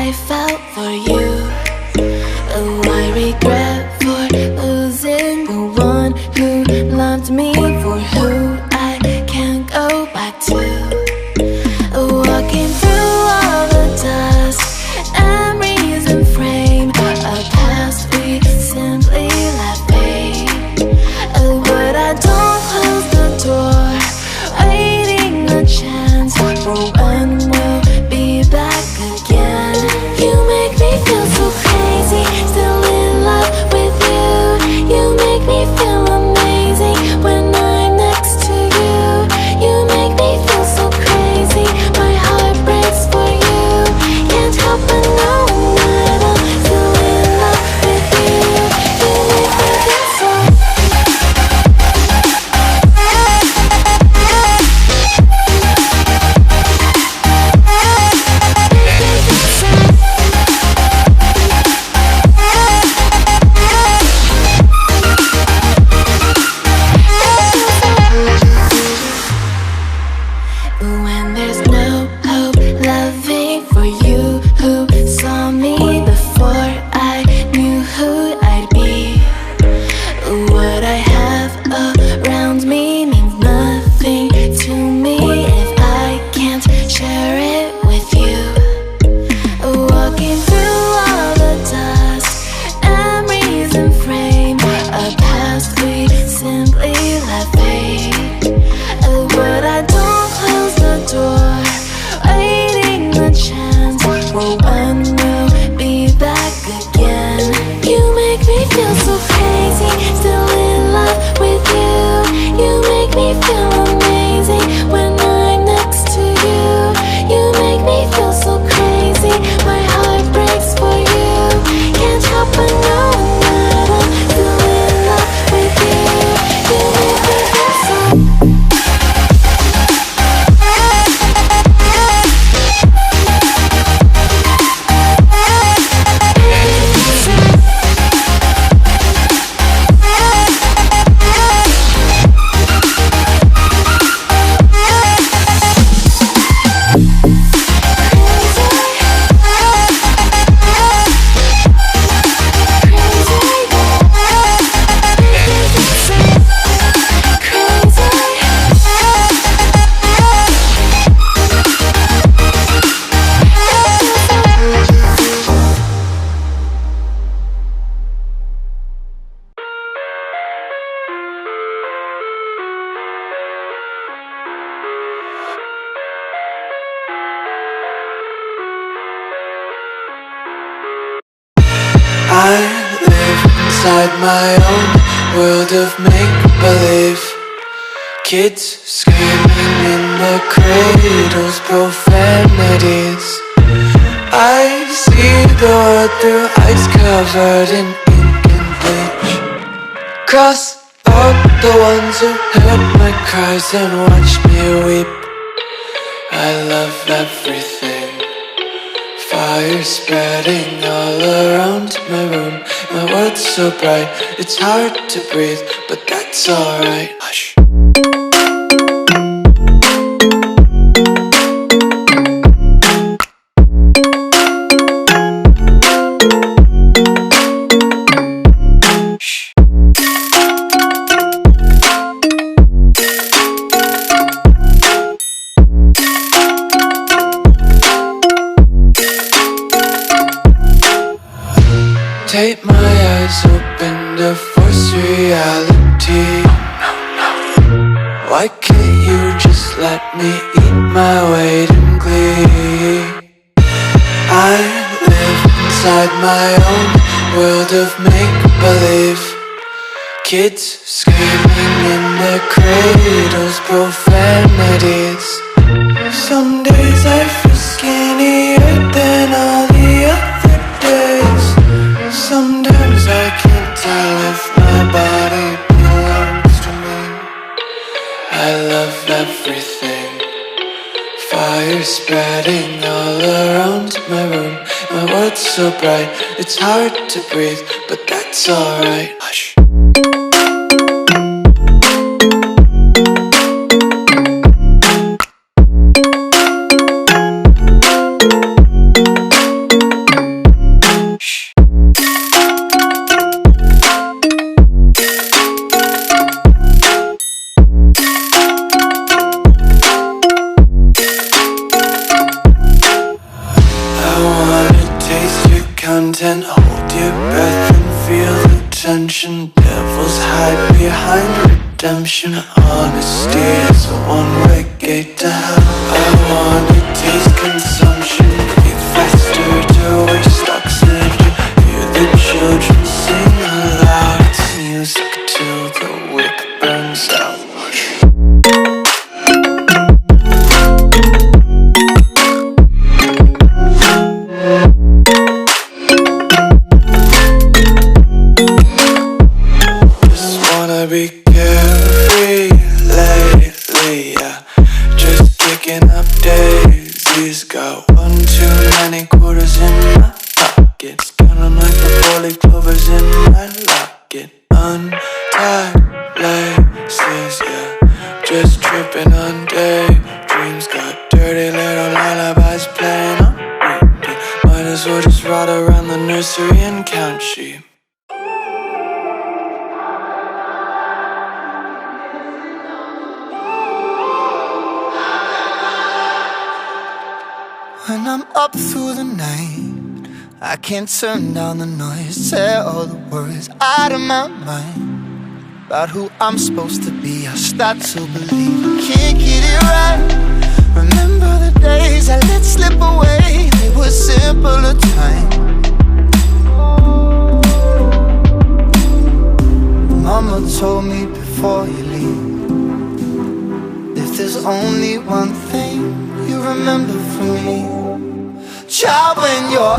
I felt for you. Oh, I regret for losing the one who loved me, for who I can't go back to. Walking through all the dust, memories and frame, a past we simply let fade. Oh, but I don't close the door, waiting a chance for when we'll be back again. You make me feel so crazy, still in love with you. You make me feel amazing when I'm next to you. You make me feel so crazy, my heart breaks for you. Can't help but know that I'm still in love with you. You make me feel so. When there's no hope loving for you who saw me before I knew who I'd be. What I have around me means nothing to me if I can't share it with you. Walking through all the dust, memories and frame, a past we simply let fade. But I don't close the door, waiting the chance for when we'll be back again. You make me feel so crazy, still in love with you. You make me feel amazing when I'm next to you. You make me feel so crazy, my heart breaks for you. Can't help but know that I'm still in love with you. You make me feel so. I live inside my own world of make-believe. Kids screaming in the cradles, profanities. I see the world through eyes covered in ink and bleach. Cross out the ones who heard my cries and watched me weep. I love everything. Fire spreading all around my room. My world's so bright, it's hard to breathe, but that's alright. Hush. Tape my eyes open to force reality. Why can't you just let me eat my weight in glee? I live inside my own world of make-believe. Kids screaming in their cradles, profanities. Some days I feel skinnier than all the other days. Sometimes I can't tell if my body belongs to me. I love everything. Fire spreading all around my room. My world's so bright, it's hard to breathe, but that's alright. Hush. content. Hold your breath and feel the tension. Devils hide behind redemption. Honesty is a one-way gate to hell. I wanna taste consumption. Breathe faster to waste oxygen. Hear the children sing aloud. It's music till the wick burns out. Be carefree lately, yeah. Just kicking up daisies. Got one too many quarters in my pockets. Counting like the 4-leaf clovers in my locket. Untied laces, yeah. Just tripping on daydreams. Got dirty little lullabies playing on repeat. Might as well just ride around the nursery and count sheep. When I'm up through the night, I can't turn down the noise. Tear all the worries out of my mind about who I'm supposed to be. I start to believe I can't get it right. Remember the days I let slip away. They were simpler times. Mama told me before you leave, if there's only one thing you remember from me, child, when you're